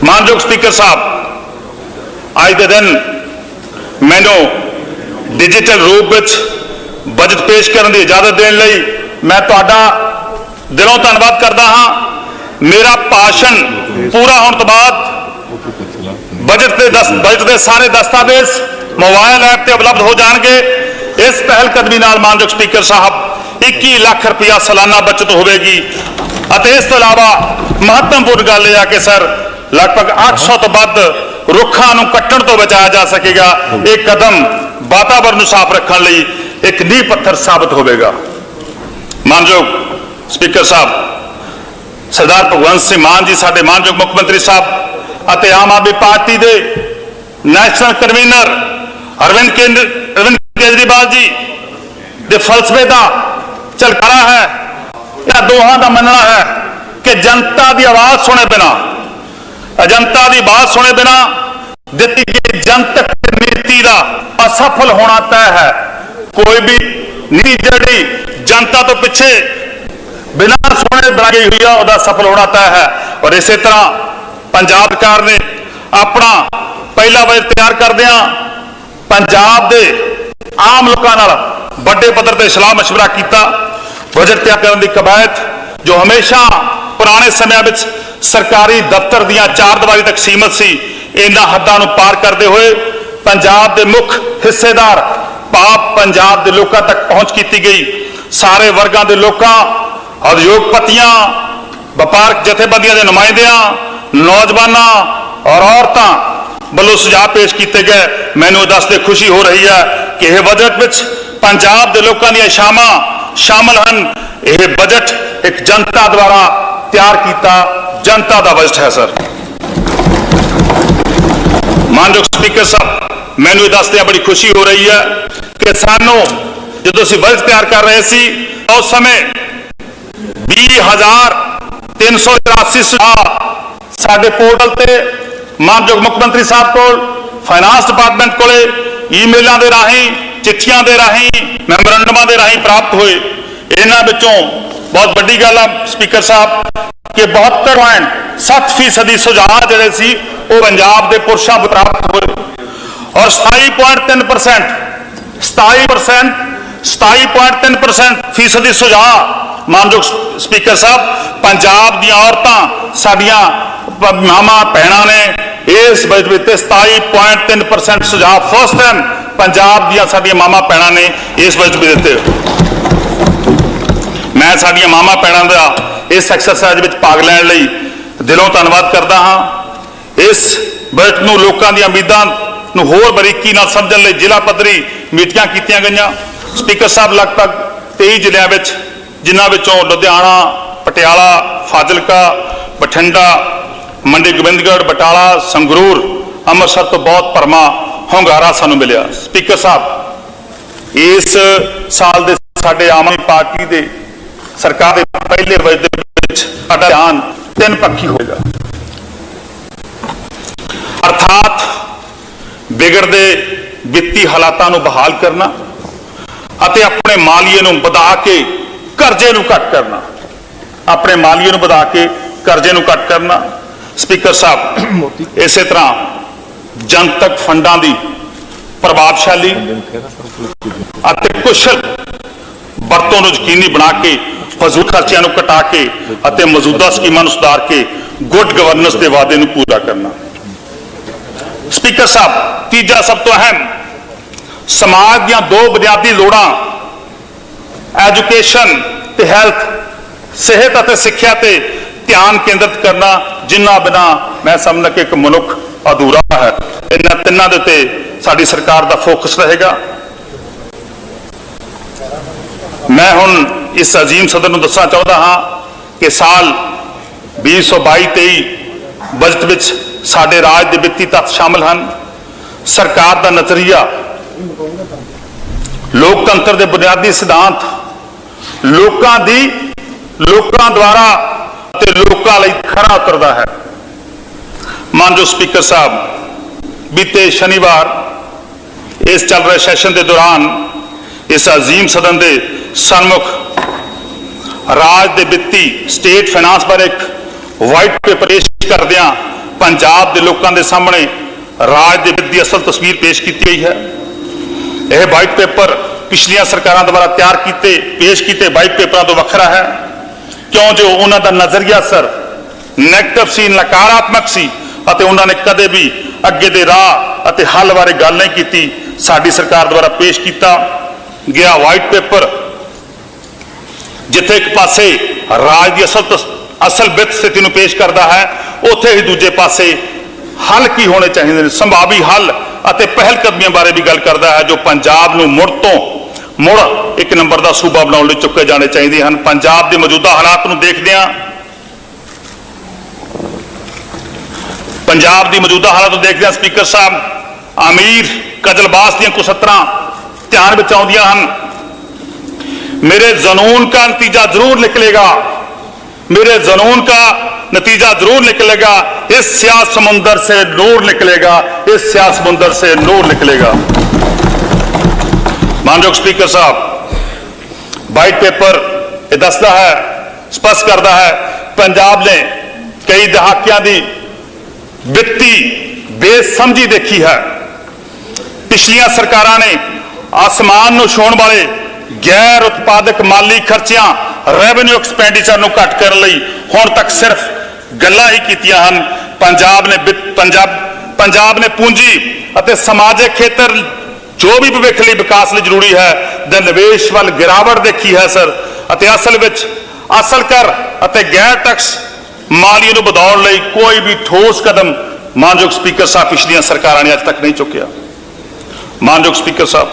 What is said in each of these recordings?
मानयोग speaker साहब, अज के दिन मैनू डिजिटल रूप में बजट पेश करने की इजाजत देने लई मैं तुहाडा दिलों धन्नवाद करता हाँ। मेरा भाषण पूरा होने तो बाद बजट के सारे दस्तावेज मोबाइल ऐप पर उपलब्ध हो जाएंगे। इस पहलकदमी नाल मानयोग स्पीकर साहब 21 लाख रुपया सालाना बचत होगी। इस तो इलावा महत्वपूर्ण गल यह कि सर लगभग 800 तो वध रुखा कट्टण तो बचाया जा सकेगा। एक कदम वातावरण साफ रखने लई एक नींह पत्थर साबित होगा। मानयोग स्पीकर साहब, सरदार भगवंत सिंह मान जी साडे मानयोग मुख्यमंत्री साहब अते आम आदमी पार्टी के नैशनल कन्वीनर अरविंद केजरीवाल जी के फलसफे का झलकारा है या दोहां का मनना है कि जनता की आवाज सुने बिना दी गई जनतक नीति का असफल होना तय है। कोई भी नीति जी जनता तो पिछे बिना सुने बनाई हुई है वह सफल होना तय है। और इसी तरह पंजाब सरकार ने अपना पहला बजट तैयार करदियां पंजाब के आम लोगों नाल बड़े पद्धर पर सलाह मशवरा किया। बजट तैयार करने की कवायद जो हमेशा पुराने समय में सरकारी दफ्तर दियां चार दीवारी तक सीमित सी, इन्हां हद्दां नूं पार करते हुए पंजाब के मुख हिस्सेदार भाव पंजाब के लोगों तक पहुंच की गई। सारे वर्गों के लोगों, उद्योगपतियों, व्यापारक जथेबंदियों के नुमाइंदियां, नौजवानों और औरतों वालों सुझाव पेश किए गए। मैनू दसदे खुशी हो रही है कि यह बजट में पंजाब के लोगों दी इच्छावां शामिल हैं। यह बजट एक जनता द्वारा तैयार किया जनता का बजट है। सर मानयोग स्पीकर साहब, मैनू दसदे बड़ी खुशी हो रही है कि सानू जो असीं बजट तैयार कर रहे सी उस समय 20,383 सुझाव साडे पोर्टल ते मानयोग मुख्यमंत्री साहब को, फाइनांस डिपार्टमेंट को ईमेलों के राही, चिट्ठियां के राही, मैमोरेंडमां के राही प्राप्त हुए। इन्हां विचों बहुत बड़ी गल है स्पीकर साहब कि 72.7% सुझाव जिहड़े सी वो पंजाब के पुरुषों को प्राप्त हुए और 27.3% सुझाव मानयोग स्पीकर साहब पंजाब दी औरतां साडियां मामा भैणां ने इस बजट में 27.3% सुझाव फर्स्ट टाइम पंजाब दियां साडियां मामा भैणां ने इस बजट में दिते। मैं साडियां मामा भैणां दा इस एक्सरसाइज में भाग लैण लई दिलों धन्नवाद करता हाँ। इस बजट नूं लोकां दी उम्मीदां नूं होर बरीकी नाल समझण लई जिला पद्धरी मीटिंगां कीतियां गईयां। स्पीकर साहब लगभग 23 जिलिਆਂ ਵਿੱਚ जिन्हां विचों लुधियाना, पटियाला, फाजिलका, बठिंडा, मंडी गोबिंदगढ़, बटाला, संगरूर, अमृतसर तो बहुत भरमा हुंगारा सानू मिलिया। स्पीकर साहब, इस साल दे साडे आम आदमी पार्टी दे सरकार दे पहले बजट विच साडा ध्यान 3 पक्षी होगा, अर्थात बिगड़ते वित्ती हालातां नूं बहाल करना अते अपने मालीए नूं वधा के कर्जे नूं घट करना, अपने मालीए नूं वधा के कर्जे नूं घट करना। स्पीकर साहब, इस तरह जनतक फंडां दी प्रभावशाली अते कुशल वरतों नूं यकीनी बना के फजूल खर्चियां नूं घटा के अते मौजूदा स्कीमां नूं सुधार के गुड गवर्नेंस के वादे नूं पूरा करना। स्पीकर साहब, तीजा सब तो अहम समाज दीयां 2 बुनियादी लोड़ां एजुकेशन ते हेल्थ, सेहत अते सिक्ख्या ते ध्यान केंद्रित करना, जिन्हां बिना मैं समझदा कि एक मनुख अधूरा है। इन्हां तिन्हां दे उत्ते साडी सरकार दा फोकस रहेगा। मैं हुण इस अजीम सदन नूं दसना चाहुंदा हां कि साल 2022-23 बजट विच साडे राज दे वित्ती तत्त शामिल हैं। सरकार दा नजरिया लोकतंत्र के बुनियादी सिद्धांत लोकां द्वारा ते लोकां लई खरा उतरदा है। मानयोग स्पीकर साहब, बीते शनिवार इस चल रहे सैशन के दौरान इस अजीम सदन के सन्मुख राज के वित्ती स्टेट फाइनांस पर एक वाइट पेपर पेश करदियां पंजाब के लोगों के सामने राज दे विच दी असल तस्वीर पेश की गई है। यह वाइट पेपर पिछलियां सरकारों द्वारा तैयार किए पेश किए वाइट पेपरों तो वखरा है, क्यों जो उन्होंने नज़रिया सर नैगेटिव सी, नकारात्मक सी, उन्होंने कदे भी अगे दे राह अते हल बारे गल नहीं की। साडी सरकार द्वारा पेश किया गया वाइट पेपर जिथे एक पासे राज की असल वित्त स्थिति को पेश करता है, उत्थे ही दूजे पासे हल की होने चाहिए, संभावी हल अते पहलकदमियों बारे भी गल करता है जो पंजाब नूं मुड़ तो मुड़ एक नंबर का सूबा बनाने लई चुके जाने चाहिए हैं। पंजाब के मौजूदा हालात को देखदे पंजाब की मौजूदा हालत को देखदे स्पीकर साहब अमीर कजलबास दी कुसत्तरां ध्यान विच आउंदियां हन। मेरे जुनून का नतीजा जरूर निकलेगा, मेरे जुनून का नतीजा जरूर निकलेगा, इस स्याह समुंदर से नूर निकलेगा, इस स्याह समुंदर से नूर निकलेगा। मानयोग स्पीकर साहब, वाइट पेपर यह दसदा है, स्पष्ट करता है पंजाब ने कई दहाकियां की वित्ती बेसमझी देखी है। पिछलियां सरकारां ने आसमान नूं छूण वाले गैर उत्पादक माली खर्चियां रेवेन्यू एक्सपेंडिचर नूं घट करने लई हुण तक सिर्फ गल्लां ही कीतियां हन। पंजाब ने पूंजी अते समाजिक खेत्र जो भी भविख लई विकास लई जरूरी है दे निवेश वल गिरावट देखी है सर, अते असल विच असल कर अते गैर टैक्स माली नूं वधाउण लई कोई भी ठोस कदम मानयोग स्पीकर साहब पिछलियां सरकारां ने अज तक नहीं चुकिया। मानयोग स्पीकर साहब,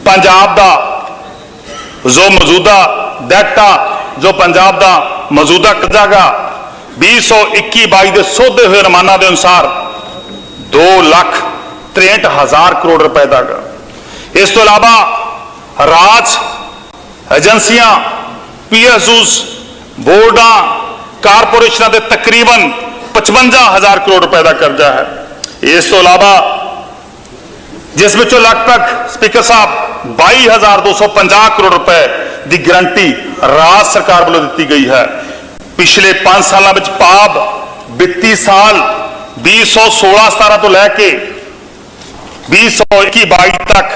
पंजाब दा जो मौजूदा डेटा जो पंजाब दा मौजूदा कर्जा गा 2021-22 के सोधे हुए रमाना के अनुसार 2,63,000 करोड़ रुपए का गा। इस तो इलावा राज एजेंसियां PSUs बोर्डा कारपोरेशन के तकरीबन 55,000 करोड़ रुपए का कर्जा है। इस तो इलावा जिस विचों लगभग स्पीकर साहब 22,250 करोड़ रुपए की गारंटी राज सरकार वालों दी गई है। पिछले 5 सालों में पाब वित्ती साल 2016-17 तो लैके 2021-22 तक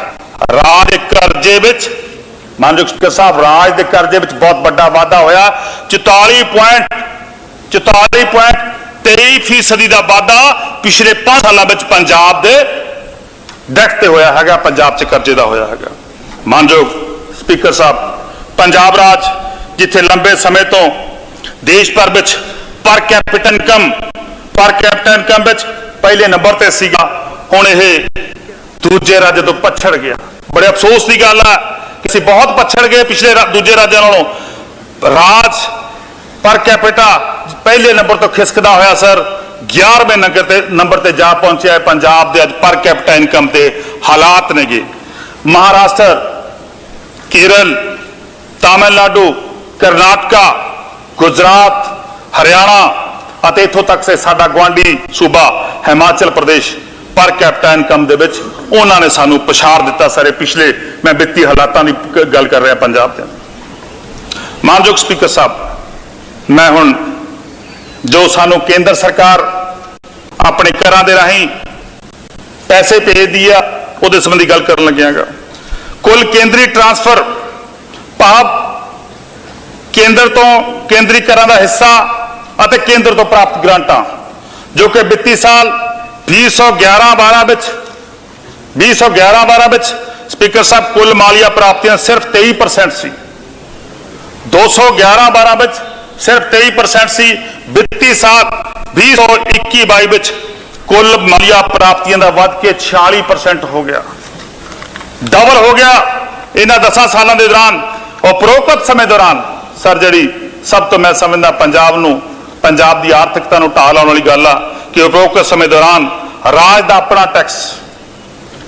राज के कर्जे विच मानयोग स्पीकर साहब राज के कर्जे विच बहुत बड़ा वाधा होया। 44.23% का वाधा पिछले 5 सालों में पंजाब के डेट होया है, पंजाब से कर्जे का होया है। मानयोग स्पीकर साहब, पंजाब राज जिथे लंबे समय तो देश भर में पर कैपिटल इनकम पहले नंबर पर सीगा, हुण यह दूजे राज्य तो पछड़ गया। बड़े अफसोस की गल है कि असीं बहुत पछड़ गए पिछले दूजे राज्यों नालों। राज पर कैपिटा पहले नंबर तो खिसकदा होया सर 11वें नंबर ते जा पहुंचा है। पंजाब के अज पर कैपिटा इनकम के हालात ने गे महाराष्ट्र, केरल, तमिलनाडु, कर्नाटका, गुजरात, हरियाणा और इथों तक से साडा गुआढ़ी सूबा Himachal Pradesh per capita income दे विच उन्होंने सानू पछाड़ दिता। सारे पिछले मैं वित्ती हालातों की गल कर रहा पंजाब के। मानयोग स्पीकर साहब, मैं हुण जो सानू केंद्र सरकार अपने करां दे राहीं पैसे भेज दी आ उहदे संबंधी गल करन लग्गिआं। कुल केंद्री ट्रांसफर भाव केंद्र तो केंद्री करां दा हिस्सा अते केंद्र तो प्राप्त ग्रांटां जो कि वित्ती साल 2011-12 स्पीकर साहब कुल मालिया प्राप्तियां सिर्फ 23% सी। 2011-12 सिर्फ 23% सी। वित्ती साल 2021-22 कुल मालिया प्राप्तियां का वध के 46% हो गया, डबल हो गया इन्हां 10 सालों के दौरान। उपरोक्त समय दौरान सर जी सब तो मैं समझदा पंजाब की आर्थिकता ढाह लाने वाली गल आ कि उपरोक्त समय दौरान राज का अपना टैक्स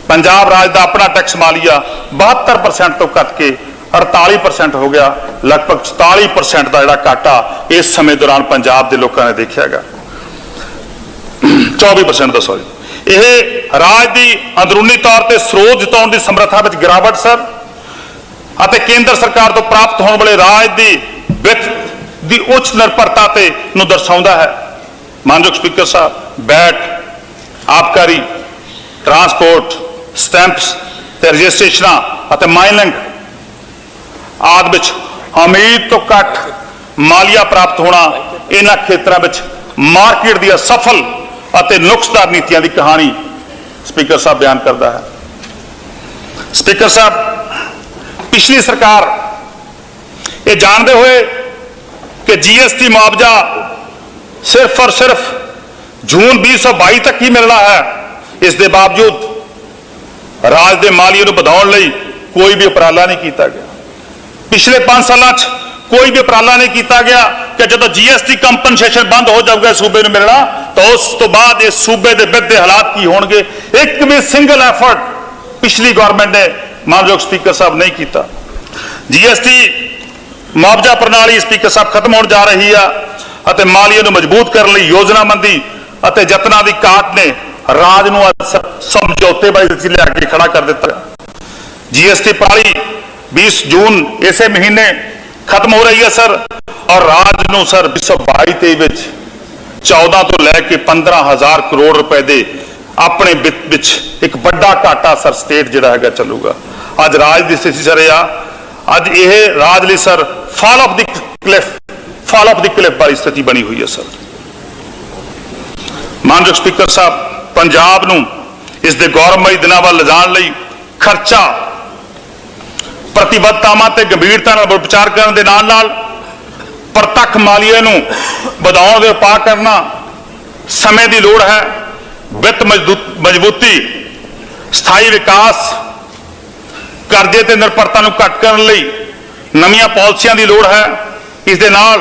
पंजाब राज का अपना टैक्स मालिया 72% तो घट के 48% हो गया। लगभग 44% का जिहड़ा घाटा इस समय दौरान पंजाब के लोगों ने देखा है। 24% का सॉरी। यह राज की अंदरूनी तौर पर स्रोत जुटाने की समर्था में गिरावट सर और केंद्र सरकार तो प्राप्त होने वाले राज की वित्त की उच्च निर्भरता नूं दर्शाउंदा है। मानयोग स्पीकर साहब, बैट, आबकारी, ट्रांसपोर्ट, स्टैंप्स ते रजिस्ट्रेशनां ਅਤੇ ਮਾਈਨਿੰग आदि ਵਿੱਚ ਉਮੀਦ ਤੋਂ ਘੱਟ ਮਾਲੀਆ ਪ੍ਰਾਪਤ ਹੋਣਾ ਇਹਨਾਂ ਖੇਤਰਾਂ ਵਿੱਚ ਮਾਰਕੀਟ ਦੀਆਂ ਸਫਲ ਅਤੇ ਨੁਕਸਦਾਰ ਨੀਤੀਆਂ ਦੀ ਕਹਾਣੀ स्पीकर साहब बयान करता है। स्पीकर साहब, पिछली सरकार ये जानते हुए कि जीएसटी मुआवजा सिर्फ और सिर्फ जून 2022 तक ही मिलना है, इस दे बावजूद राज दे मालीए नूं वधाउण लई कोई भी उपराला नहीं किया गया। पिछले 5 सालों कोई भी उपराला नहीं किया गया कि जो जीएसटी कंपनसेशन बंद हो जाएगा सूबे में मिलना तो उस तो बाद इस सूबे के वित्तीय हालात की होंगे। एक भी सिंगल एफर्ट पिछली गवर्नमेंट ने मानयोग स्पीकर साहब नहीं किया। जीएसटी मुआवजा प्रणाली स्पीकर साहब खत्म होने जा रही है। मालीए नूं मजबूत करने लई योजनाबंदी और यत्नां दी घाट ने राज नूं समझौतेबाजी लिया के खड़ा कर दिता। जीएसटी प्रणाली 20 जून इसे महीने खत्म हो रही है सर, और राज नूं सर 2022-23 14 तो लैके 15,000 करोड़ रुपए दे अपने वित्त विच एक बड़ा घाटा सर स्टेट जिहड़ा हैगा चलूगा। अज राज की स्थिति सर अज यह राज लई sir fall of the Cliff वाली स्थिति बनी हुई है सर। मानयोग स्पीकर साहब, पंजाब नूं इस दे गौरवमई दिनां वल लिजाण लई खर्चा प्रतिबद्धतावां ते गंभीरता नाल विचार करन दे नाल नाल प्रतੱਖ मालीए नूं वधाउण दे उपाਅ करना समय की लोड़ है। वित्त मजबूती, स्थाई विकास, करजे ते निर्भरता नूं घट करन लई नवीं पॉलिसियां की लोड़ है। इस दे नाल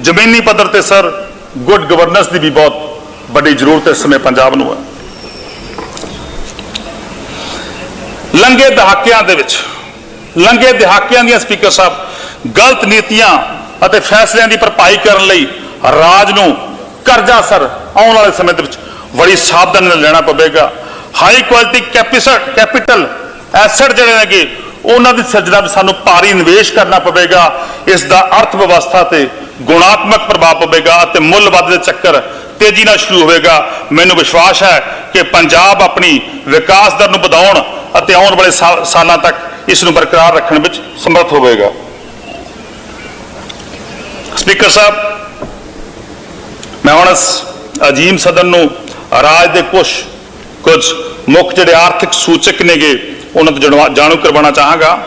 जमीनी पद्धर ते सर गुड गवर्नेंस की भी बहुत बड़ी जरूरत इस समय पंजाब नूं है। लंघे दहाकियां दी स्पीकर साहब गलत नीतियां ਅਤੇ फैसलों की भरपाई करने लई राज नूं करजा सर आने वाले समय दे विच बड़ी सावधानी नाल लेना पवेगा। हाई क्वालिटी कैपिटल एसैट जिहड़े नेगे उन्हां दी सिरजना विच सानूं भारी निवेश करना पवेगा। इस दा अर्थ व्यवस्था ते गुणात्मक प्रभाव पवेगा ਅਤੇ मुल वधदे चक्कर तेजी नाल शुरू होवेगा। मैनूं विश्वास है कि पंजाब अपनी विकास दर नूं वधाउण ਅਤੇ आउण वाले सालां तक इस नूं बरकरार रखण विच समर्थ होवेगा। स्पीकर साहब, मैं हुण इस अजीम सदन नूं राज दे कुछ मुख जिहड़े आर्थिक सूचक नेगे उन्हां तों जाणू करवाना चाहांगा।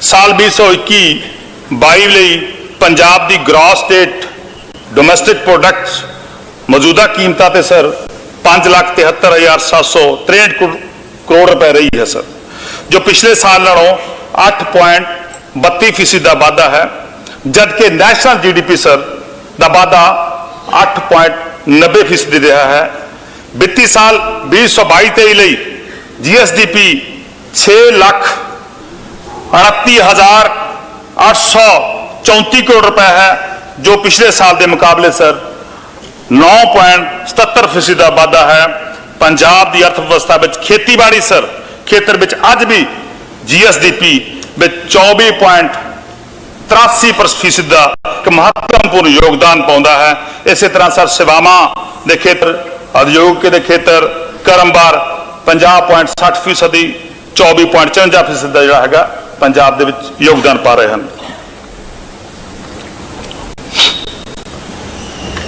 साल 2021-22 लई पंजाब दी ग्रॉस स्टेट डोमैसटिक प्रोडक्ट मौजूदा कीमतां ते सर 5,73,763 करोड़ रुपए रही है सर, जो पिछले साल नालों 8.32% का वाधा है, जबकि नेशनल GDP सर का वाधा 8.90% रहा है। वित्तीय साल 2022-23 लई GSDP 6,29,834 करोड़ रुपए है, जो पिछले साल के मुकाबले सर 9.77% का वाधा है। पंजाब की अर्थव्यवस्था में खेतीबाड़ी सर खेतर में अज भी GSDP में 24.83% का एक महत्वपूर्ण योगदान पाता है। इस तरह सर सेवावां के खेत्र, उद्योग के खेत्र क्रमवार 50.60%, 24.54% का जोड़ा है पंजाब दे विच योगदान पा रहे हैं।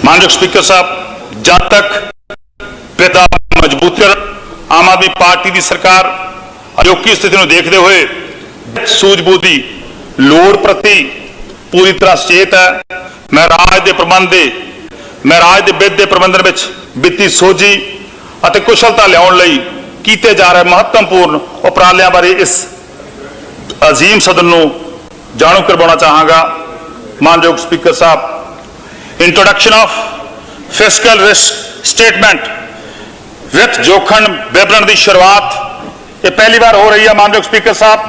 मानयोग स्पीकर साहब, जब तक पिता मजबूत कर आम आदमी पार्टी की सरकार अजोकी स्थिति को देखते हुए सूझबूझ की लोड़ प्रति पूरी तरह सचेत है। मैं राज के वित्त के प्रबंधन में वित्तीय सोझी और कुशलता लियाउण लई कीते जा रहे महत्वपूर्ण उपरालियां बारे इस अजीम सदन को जाणू करवाना चाहांगा। मानयोग स्पीकर साहब, introduction of fiscal risk statement वित्त जोखिम विवरण की शुरुआत ये पहली बार हो रही है। मानयोग स्पीकर साहब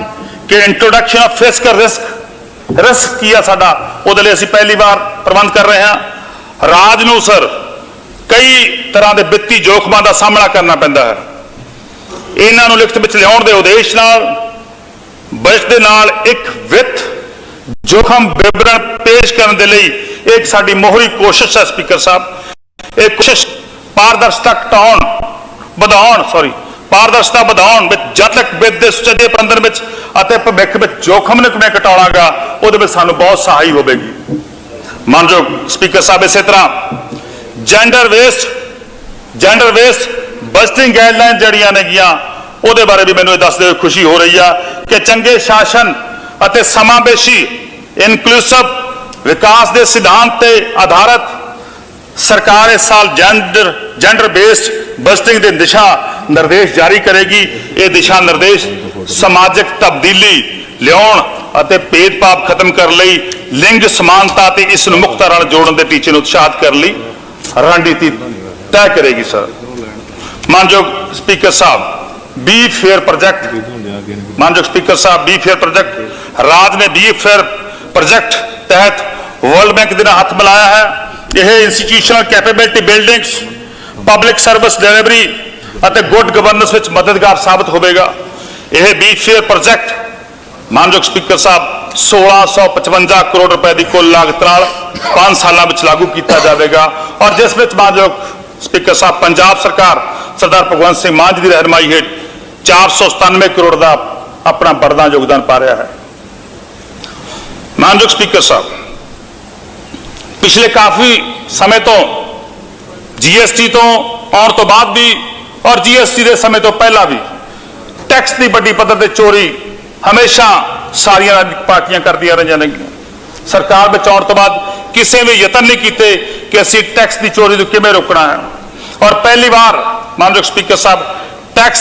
कि इंट्रोडक्शन ऑफ फिस्कल रिस्क की है साडा, उहदे लई असीं पहली बार प्रबंध कर रहे हैं। राज नूं सर कई तरह के वित्तीय जोखिमां का सामना करना पैंदा है। इन्हां नूं लिखत विच लिआउण दे उद्देश नाल बजट दे नाल एक वित्त जोखिम विवरण पेश करने के लिए एक साडी मोहरी कोशिश है स्पीकर साहब ਇਹ ਕੋਸ਼ਿਸ਼ ਪਾਰਦਰਸ਼ਤਾ ਪਾਰਦਰਸ਼ਤਾ ਵਧਾਉਣ ਵਿੱਚ ਜਦ ਤੱਕ ਵਿੱਤ ਦੇ ਸੁਚੱਜੇ ਪ੍ਰਬੰਧਨ ਵਿੱਚ ਅਤੇ ਭਵਿੱਖ ਵਿੱਚ ਜੋਖਮ ਨੂੰ ਕਿਵੇਂ ਘਟਾਉਣਾਗਾ ਉਹਦੇ ਵਿੱਚ ਸਾਨੂੰ ਬਹੁਤ ਸਹਾਈ ਹੋਵੇਗੀ। ਮਾਨਯੋਗ ਸਪੀਕਰ ਸਾਹਿਬ, ਇਸੇ ਤਰ੍ਹਾਂ ਜੈਂਡਰ ਵੇਸਟ ਬਸਟਿੰਗ ਗਾਈਡਲਾਈਨ ਜਿਹੜੀਆਂ ਨੇਗੀਆਂ ਉਹਦੇ ਬਾਰੇ ਵੀ ਮੈਨੂੰ ਇਹ ਦੱਸਦੇ ਹੋਏ ਖੁਸ਼ੀ ਹੋ ਰਹੀ ਆ ਕਿ ਚੰਗੇ ਸ਼ਾਸਨ ਅਤੇ ਸਮਾਵੇਸ਼ੀ ਇਨਕਲੂਸਿਵ ਵਿਕਾਸ ਦੇ ਸਿਧਾਂਤ ਤੇ ਆਧਾਰਿਤ सरकार इस साल जेंडर बेस्ड बस्टिंग के दिशा निर्देश जारी करेगी। ये दिशा निर्देश समाजिक तब्दीली लियाउण अते भेदभाव खत्म करने लई लिंग समानता ते इस नूं मुक्त नाल जोड़न दे टीचे नूं उत्साहित करने लई रणनीति तय करेगी। सर मानयोग स्पीकर साहब, बी फेयर प्रोजेक्ट, मानयोग स्पीकर साहब, बी फेयर प्रोजेक्ट राज ने बी फेयर प्रोजेक्ट तहत वर्ल्ड बैंक दे नाल हथ मिलाया है। यह institutional capability buildings, public service delivery और गुड गवर्नेंस में मददगार साबित होगा। यह बी फेयर प्रोजेक्ट मानयोग स्पीकर साहब 1655 करोड़ रुपए की कुल लागत 5 सालों में लागू किया जाएगा और जिस में मानयोग स्पीकर साहब पंजाब सरकार सरदार भगवंत सिंह मान जी की रहनुमाई हेठ 497 करोड़ का अपना बढ़दा योगदान पा रहा है। मानयोग स्पीकर साहब, पिछले काफी समय तो जीएसटी तो आने तो बाद भी और जीएसटी के समय तो पहला भी टैक्स की बड़ी पद्धर से चोरी हमेशा सारिया पार्टियां करदियां रही ने। सरकार में आने तो बाद किसी भी यतन नहीं किए कि असी टैक्स की चोरी को किवें रोकना है और पहली बार मानयोग स्पीकर साहब टैक्स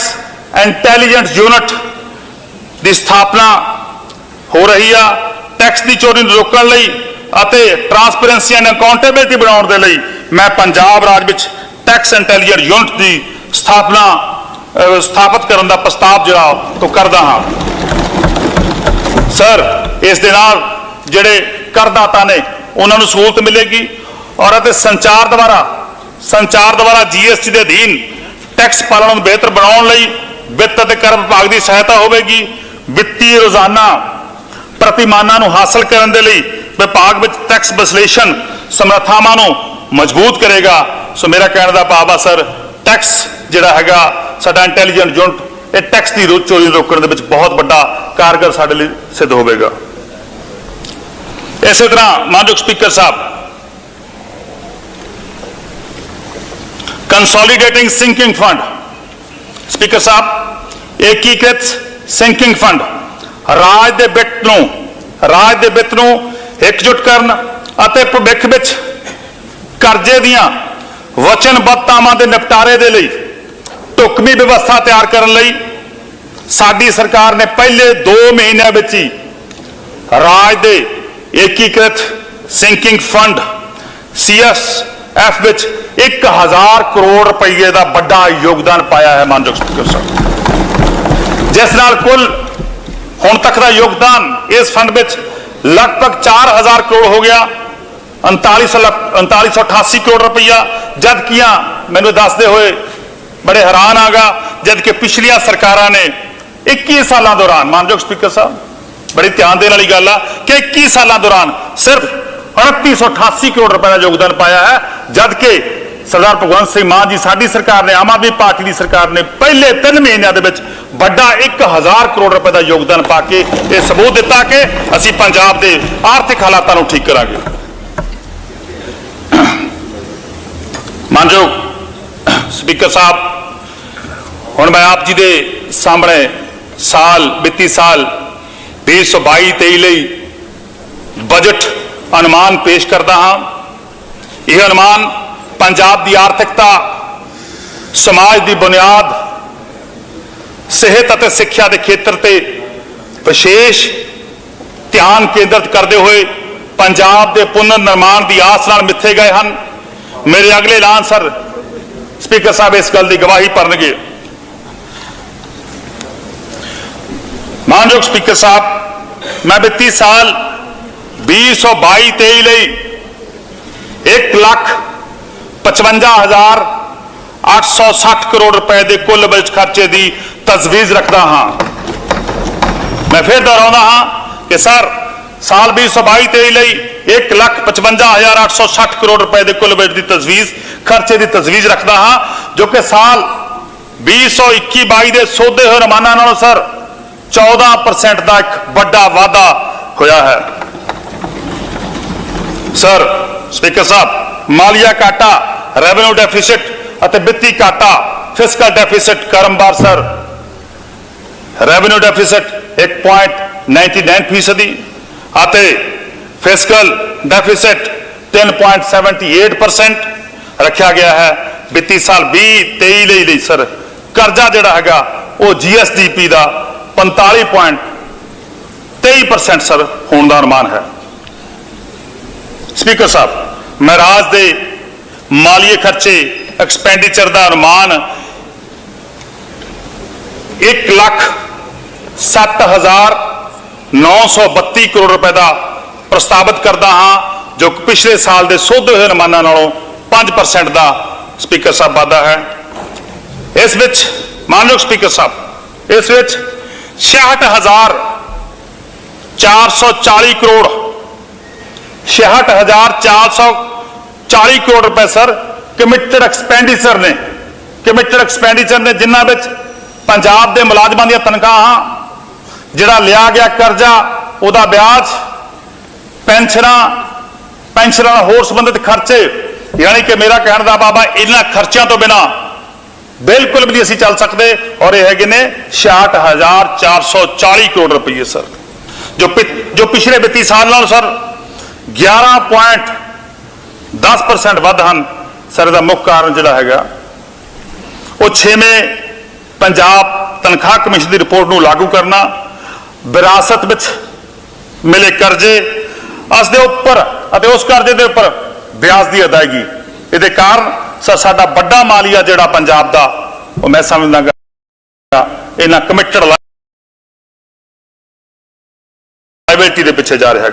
इंटैलीजेंस यूनिट की स्थापना हो रही है। टैक्स की चोरी रोकने लई ਅਤੇ ट्रांसपेरेंसी एंड अकाउंटेबिलिटी बनाने के लिए मैं पंजाब राज में टैक्स इंटैलीजेंस यूनिट की स्थापित करने का प्रस्ताव जोड़ा तो करदा हाँ। सर, इस दे नाल जिहड़े करदाता ने उन्होंने सहूलत मिलेगी और संचार द्वारा जीएसटी के अधीन टैक्स पालन बेहतर बनाने लई वित्त और कर विभाग की सहायता होगी। वित्तीय रोजाना प्रतिमानां नूं हासिल करने के लिए विभाग में टैक्स विश्लेषण समर्थावां नूं मजबूत करेगा। सो मेरा कहने का भाव आ सर, टैक्स जिहड़ा हैगा साडा इंटैलीजेंट यूनिट ये टैक्स की चोरी रोकने दे विच बहुत बड़ा कारगर साडे लई सिद्ध होवेगा। इस तरह मानयोग स्पीकर साहब, कंसोलीडेटिंग सिंकिंग फंड, स्पीकर साहब एकीकृत सिंकिंग फंड राज दे वित्त नूं एकजुट करन अते भविख विच करजे दीआं वचनबद्धतावां दे निपटारे दे लई ढुकवीं व्यवस्था तैयार करन लई साडी सरकार ने पहले 2 महीनों विच ही राज दे एकीकृत सिंकिंग फंड CSF विच 1000 करोड़ रुपये का बड़ा योगदान पाया है। मानयोग स्पीकर साहब, जिस नाल कुल हुण तक का योगदान इस फंड विच लगभग 4000 करोड़ हो गया, 3988 करोड़ रुपया। जबकि मैनू दसदे हुए बड़े हैरान आगा, जबकि पिछलियां सरकारां ने 21 साल दौरान, मानयोग स्पीकर साहब बड़ी ध्यान देने वाली गल आ कि 21 साल दौरान सिर्फ 2988 करोड़ रुपए का योगदान पाया है। जबकि सरदार भगवंत सिंह मान जी साडी सरकार ने, आम आदमी पार्टी की सरकार ने पहले 3 महीनों के बड़ा 1000 करोड़ रुपए का योगदान पा के यह सबूत दिता कि असी पंजाब के आर्थिक हालातों को ठीक करांगे। मानयोग स्पीकर साहब, हुण मैं आप जी के सामने वित्ती साल 2022-23 लई बजट अनुमान पेश करता हाँ। यह अनुमान पंजाब की आर्थिकता, समाज की बुनियाद, सेहत और सिक्ख्या के खेत्र से विशेष ध्यान केंद्रित करते हुए पंजाब के पुनर्निर्माण की आस नाल मिथे गए हैं। मेरे अगले ऐलान सर स्पीकर साहब इस गल की गवाही भरनगे। मानयोग स्पीकर साहब, मैं वित्ती साल 2022-23 लई 1,55,860 करोड़ रुपए के कुल बजट खर्चे की तजवीज रखता हाँ। मैं फिर दोहराउंदा हाँ कि सर साल 2022-23 लई 1,55,860 करोड़ रुपए के कुल बजट की तजवीज खर्चे की तजवीज़ रखता हाँ, जो कि साल 2021-22 के सोधे हुए रमाना नालों सर 14% का एक बड़ा वाधा होया है। सर स्पीकर साहब, मालिया घाटा, रेवेन्यू डेफिसिट और वित्ती घाटा, फिस्कल डेफिसिट क्रमवार सर, रेवेन्यू डेफिसिट 1.99% और फिस्कल डेफिसिट 10.78% रखा गया है। वित्ती साल 2023 सर कर्जा जिहड़ा हैगा वो GSDP का 45.23% सर होने का अनुमान है। स्पीकर साहब, मैं राज दे मालीए खर्चे एक्सपेंडिचर का अनुमान 1,07,932 करोड़ रुपए का प्रस्तावित करता हाँ, जो पिछले साल के सोधे हुए अनुमानों नालों 5% का स्पीकर साहब वाधा है। इस विच मानयोग स्पीकर साहब, इस विच 66,440 करोड़ 66,440 करोड़ रुपए सर कमिटेड एक्सपेंडिचर ने जिन्हां विच पंजाब के मुलाजमान दी तनख्वाहां, जिहड़ा लिया गया कर्जा, उहदा ब्याज, पेंशनां होर संबंधित खर्चे, यानी कि मेरा कहने का बाबा इन्हां खर्चों तो बिना बिल्कुल भी नहीं असीं चल सकते। और ये है ने 66,440 करोड़ रुपये सर, जो पिछले वित्ती साल नालों सर 11.10% वध हैं सर। इसका मुख्य कारण जिहड़ा हैगा वो 6वें पंजाब तनख्वाह कमीशन की रिपोर्ट को लागू करना, विरासत में मिले कर्जे, उसके उपर उस कर्जे के उपर ब्याज की अदायगी, ये कारण सर साडा बड़ा मालिया जिहड़ा पंजाब का वो मैं समझदा इन्हां कमिटेड लायबिलिटी के पिछे जा रहा है।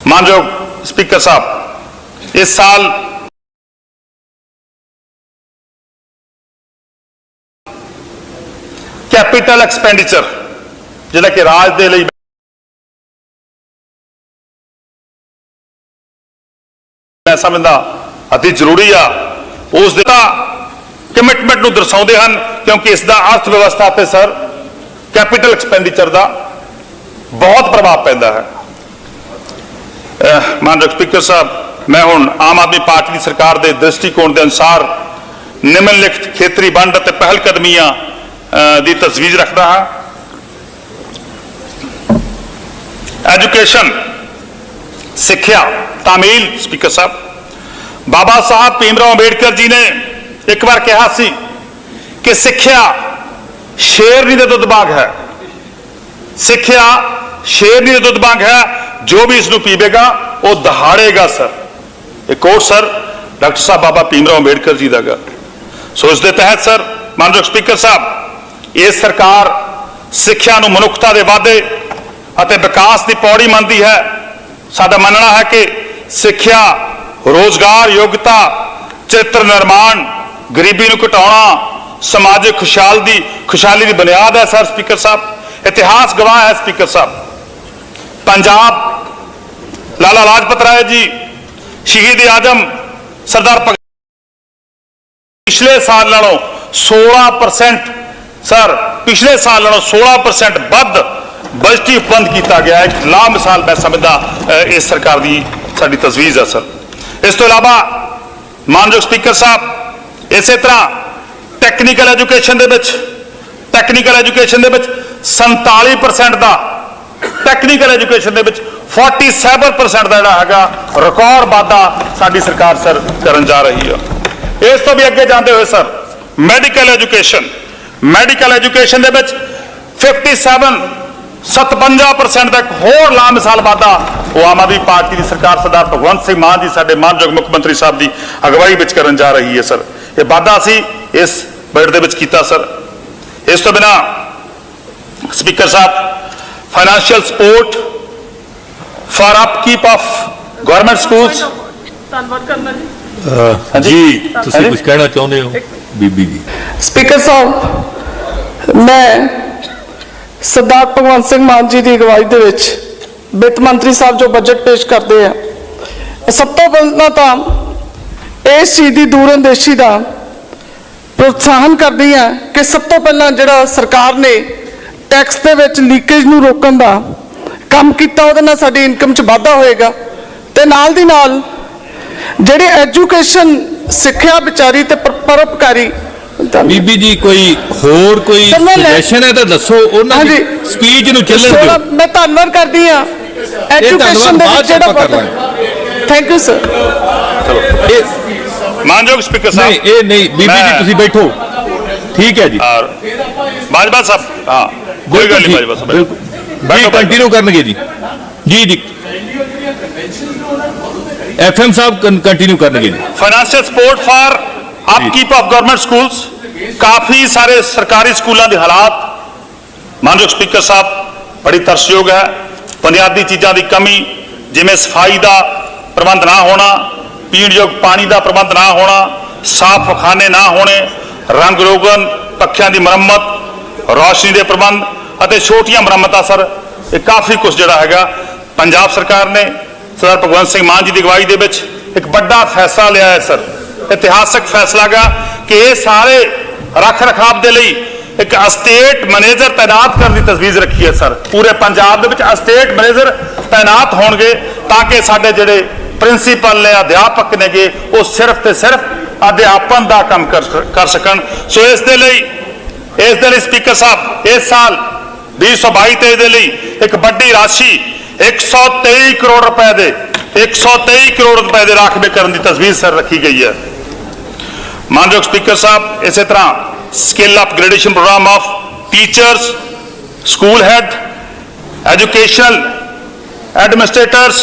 मानयोग स्पीकर साहब, इस साल कैपिटल एक्सपेंडिचर जिहड़ा कि राज दे लई मैं समझदा अति जरूरी आ, उस दा कमिटमेंट नूं दर्शाउंदे हन, क्योंकि इसका अर्थव्यवस्था ते सर कैपिटल एक्सपेंडिचर का बहुत प्रभाव पैंदा है। मानयोग स्पीकर साहब, मैं हुण आम आदमी पार्टी की सरकार के दृष्टिकोण के अनुसार निम्नलिखित खेतरी वंड और पहलकदमियां की तजवीज़ रखता हाँ। एजुकेशन, सिक्ख्या, तामील स्पीकर साहब, बाबा साहब भीमराव अंबेडकर जी ने एक बार कहा सी कि सिक्ख्या शेरनी दे दुध बाग है, सिक्ख्या शेरनी दे दुध बाग है, जो भी इसनूं पीवेगा वो दहाड़ेगा सर। एक और सर डॉक्टर साहब बाबा भीमराव अंबेडकर जी का। सो इस दे तहत सर मानयोग स्पीकर साहब, ये सरकार सिक्ख्या नूं मनुखता के वाधे और विकास की पौड़ी मानती है। साडा मनना है कि सिक्ख्या रोजगार, योग्यता, चरित्र निर्माण, गरीबी नूं घटाउणा, समाजिक खुशहाली की बुनियाद है सर। स्पीकर साहब, इतिहास गवाह है स्पीकर साहब, पंजाब लाला लाजपत राय जी, शहीद आजम सरदार भगत पिछले साल नालों 16% सर, पिछले साल नालों 16% वध बजटी उपबंध किया गया। एक लामिसाल मैं समझदा इस सरकार की साडी तजवीज़ है सर। इस तो इलावा मानयोग स्पीकर साहब, इस तरह टैक्नीकल एजुकेशन 47% का, टैक्नीकल एजुकेशन 47% का है रिकॉर्ड वाधा साडी सरकार सर करन जा रही है। इस तो भी अगे जाते हुए सर मेडिकल एजुकेशन 57% तक होर लामिसाल वाधा वो आम आदमी पार्टी की सरकार सरदार भगवंत सिंह मान जी साडे मानयोग मुख्यमंत्री साहब की अगवाई में करन जा रही है सर। ये वाधा असी इस बजट दे विच कीता सर। इस तो बिना स्पीकर साहब, financial support for upkeep of government schools. जी तुसीं कुछ कहना चाਹੁंदे हो बीबी जी? स्पीकर साहब, मैं ਸਰਦਾਰ ਭਗਵੰਤ ਸਿੰਘ ਮਾਨ ਜੀ ਦੀ ਅਗਵਾਈ ਦੇ ਵਿੱਚ ਵਿੱਤ ਮੰਤਰੀ ਸਾਹਿਬ ਜੋ ਬਜਟ ਪੇਸ਼ ਕਰਦੇ ਆ, ਸਭ ਤੋਂ ਪਹਿਲਾਂ ਤਾਂ ਇਸ ਚੀਜ਼ ਦੀ ਦੂਰਅੰਦੇਸ਼ੀ ਦਾ ਪ੍ਰੋਤਸਾਹਨ ਕਰਦੀ ਆ ਕਿ ਸਭ ਤੋਂ ਪਹਿਲਾਂ ਜਿਹੜਾ ਸਰਕਾਰ ਨੇ ਟੈਕਸ ਦੇ ਵਿੱਚ ਲੀਕੇਜ ਨੂੰ ਰੋਕਣ ਦਾ ਕੰਮ ਕੀਤਾ, ਉਹਦੇ ਨਾਲ ਸਾਡੀ ਇਨਕਮ 'ਚ ਵਾਧਾ ਹੋਏਗਾ ਤੇ ਨਾਲ ਦੀ ਨਾਲ ਜਿਹੜੇ ਐਜੂਕੇਸ਼ਨ ਸਿੱਖਿਆ ਵਿਚਾਰੀ ਤੇ ਪਰਉਪਕਾਰੀ ਬੀਬੀ ਜੀ ਕੋਈ ਹੋਰ ਕੋਈ ਸਰ, ਮੈਂ ਸੁਜੈਸ਼ਨ ਹੈ ਤਾਂ ਦੱਸੋ, ਉਹਨਾਂ ਦੀ ਹਾਂਜੀ। ਸਪੀਚ ਨੂੰ ਚੱਲਣ ਦਿਓ। ਮੈਂ ਧੰਨਵਾਦ ਕਰਦੀ ਆ ਐਜੂਕੇਸ਼ਨ ਦੇ ਵਿੱਚ ਜਿਹੜਾ ਥੈਂਕ ਯੂ ਸਰ। मानयोग स्पीकर नहीं साहब, ये नहीं बीबी जी तुसी बैठो, ठीक है जी। और बाजवा साहब, हाँ कोई गल नहीं बाजवा साहब, जी कंटिन्यू करनगे जी। जी जी एफएम साहब कंटिन्यू करनगे जी। Financial support for upkeep of government schools, काफी सारे सरकारी स्कूलों के हालात मानयोग स्पीकर साहब बड़ी तरसयोग है। बुनियादी चीज़ों की कमी जिमें सफाई का प्रबंध ना होना, पीण योग पानी का प्रबंध ना होना, साफ खाने ना होने, रंग रोगन पखियां की मुरम्मत, रोशनी के प्रबंध और छोटियां मुरम्मतां सर, ये काफ़ी कुछ जोड़ा है। पंजाब सरकार ने सरदार भगवंत सिंह मान जी की अगवाई के एक बड़ा फैसला लिया है सर, इतिहासक फैसला गा कि ये सारे रख रखाव के लिए एक स्टेट मैनेजर तैनात करने की तजवीज़ रखी है सर। पूरे पंजाब के स्टेट मैनेजर तैनात होंगे ताकि साढ़े जोड़े प्रिंसीपल ने अध्यापक ने गे वो सिर्फ तो सिर्फ अध्यापन का काम कर सकन। सो इसलिए स्पीकर साहब इस साल 2022-23 के लिए एक बड़ी राशि 123 करोड़ रुपए दे 123 करोड़ रुपए के राखवे करने की तजवीज़ सर रखी गई है। मानयोग स्पीकर साहब इस तरह skill upgradation program of teachers, school head, educational administrators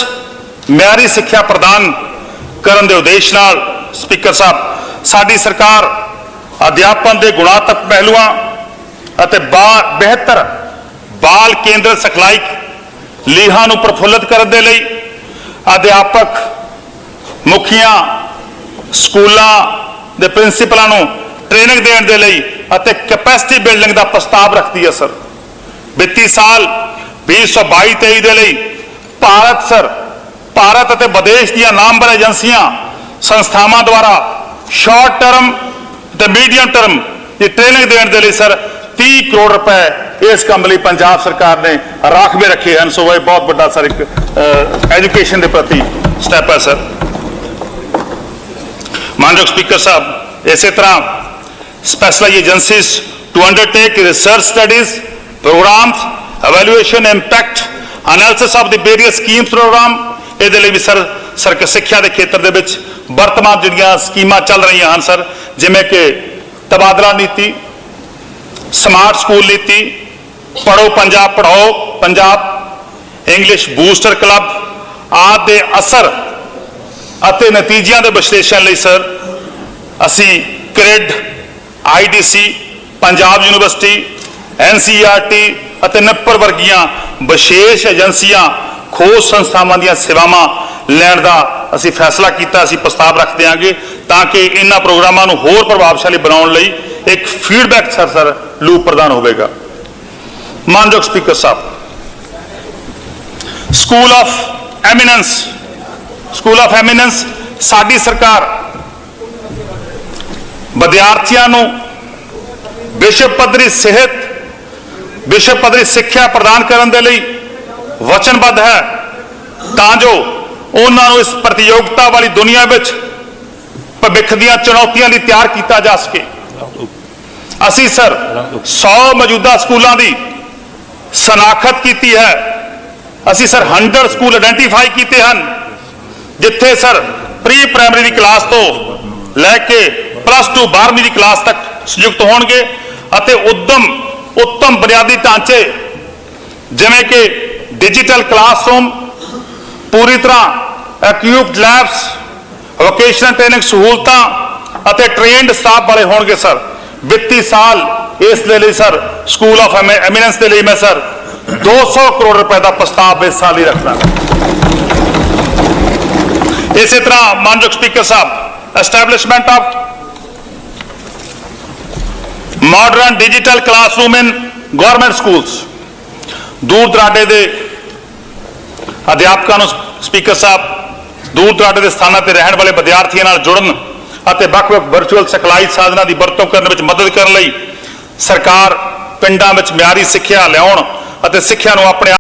मियारी सिक्ख्या प्रदान करने के उद्देश्य नाल स्पीकर साहब साडी सरकार अध्यापन के गुणात्मक पहलुआं अते बेहतर बाल केंद्र सिखलाई लीहां नूं प्रफुल्लित करने के लिए अध्यापक मुखियां स्कूलों के प्रिंसीपलों नूं ट्रेनिंग देने के लिए अते कैपेसिटी बिल्डिंग का प्रस्ताव रखती है सर। वित्ती साल 2022-23 के लिए भारत और विदेश दी नामवर एजेंसियां संस्थावां द्वारा शॉर्ट टर्म ते मीडियम टर्म की ट्रेनिंग देने के लिए सर 30 करोड़ रुपए इस काम लिए पंजाब सरकार ने राखवे रखे हैं। सो यह बहुत बड़ा सर एक एजुकेशन के प्रति स्टैप है सर। मानयोग स्पीकर साहब इस तरह special agencies to undertake research studies programs evaluation impact analysis of the various schemes program, ਇਹਦੇ ਲਈ ਵੀ ਸਰ ਸਿੱਖਿਆ ਦੇ ਖੇਤਰ ਦੇ ਵਿੱਚ ਵਰਤਮਾਨ ਜਿਹੜੀਆਂ ਸਕੀਮਾਂ ਚੱਲ ਰਹੀਆਂ ਹਨ ਸਰ, ਜਿਵੇਂ ਕਿ ਤਬਾਦਲਾ ਨੀਤੀ, ਸਮਾਰਟ ਸਕੂਲ ਨੀਤੀ, ਪੜ੍ਹੋ ਪੰਜਾਬ ਪੜ੍ਹਾਓ ਪੰਜਾਬ, ਇੰਗਲਿਸ਼ ਬੂਸਟਰ ਕਲੱਬ ਆਦਿ ਦੇ ਅਸਰ ਅਤੇ ਨਤੀਜਿਆਂ ਦੇ ਵਿਸ਼ਲੇਸ਼ਣ ਲਈ ਸਰ ਅਸੀਂ ਕ੍ਰਿਡ, IDC, ਪੰਜਾਬ ਯੂਨੀਵਰਸਿਟੀ, NCERT ਅਤੇ ਨਿੱਪਰ ਵਰਗੀਆਂ ਵਿਸ਼ੇਸ਼ ਏਜੰਸੀਆਂ खोज संस्थावां दी सेवावां लैण दा असीं फैसला कीता, असीं प्रस्ताव रख देंगे ताकि इन्हां प्रोग्रामां नूं होर प्रभावशाली बनाउण लई एक फीडबैक सर लूप प्रदान होवेगा। मानयोग स्पीकर साहब स्कूल ऑफ एमिनेंस साडी सरकार विद्यार्थियों नूं विश्व पद्धरी सेहत, विश्व पद्धरी सिक्ख्या प्रदान करने के लिए वचनबद्ध है तां जो उन्होंने इस प्रतियोगिता वाली दुनिया में भविख दीयां चुनौतियों लिए तैयार किया जा सके। असी सर 100 मौजूदा स्कूलों की शनाखत की है। असी सर 100 स्कूल आइडेंटिफाई किए हैं जिथे सर प्री प्राइमरी की क्लास तो लैके +2 12वीं की क्लास तक संयुक्त होंगे और उत्तम बुनियादी ढांचे जिमें कि डिजिटल क्लासरूम, पूरी तरह एक्यूप्ड लैब्स, वोकेशनल ट्रेनिंग सहूलतां और ट्रेनड स्टाफ वाले होंगे सर। वित्ती साल इस लिए सर स्कूल ऑफ एमिनेंस के लिए मैं सर 200 करोड़ रुपए का प्रस्ताव इस साल ही रखना। इसी तरह मानयोग स्पीकर साहब establishment of modern digital classroom in government schools, ਦੂਰ ਦਰਾਡੇ ਦੇ ਅਧਿਆਪਕਾਂ ਨੂੰ ਸਪੀਕਰ ਸਾਹਿਬ ਦੂਰ ਦਰਾਡੇ ਦੇ ਸਥਾਨਾਂ ਤੇ ਰਹਿਣ ਵਾਲੇ ਵਿਦਿਆਰਥੀਆਂ ਨਾਲ ਜੁੜਨ ਅਤੇ ਵੱਖ-ਵੱਖ ਵਰਚੁਅਲ ਸਿਖਲਾਈ ਸਾਧਨਾਂ ਦੀ ਵਰਤੋਂ ਕਰਨ ਵਿੱਚ ਮਦਦ ਕਰਨ ਲਈ ਸਰਕਾਰ ਪਿੰਡਾਂ ਵਿੱਚ ਮਿਆਰੀ ਸਿੱਖਿਆ ਲਿਆਉਣ ਅਤੇ ਸਿੱਖਿਆ ਨੂੰ ਆਪਣੇ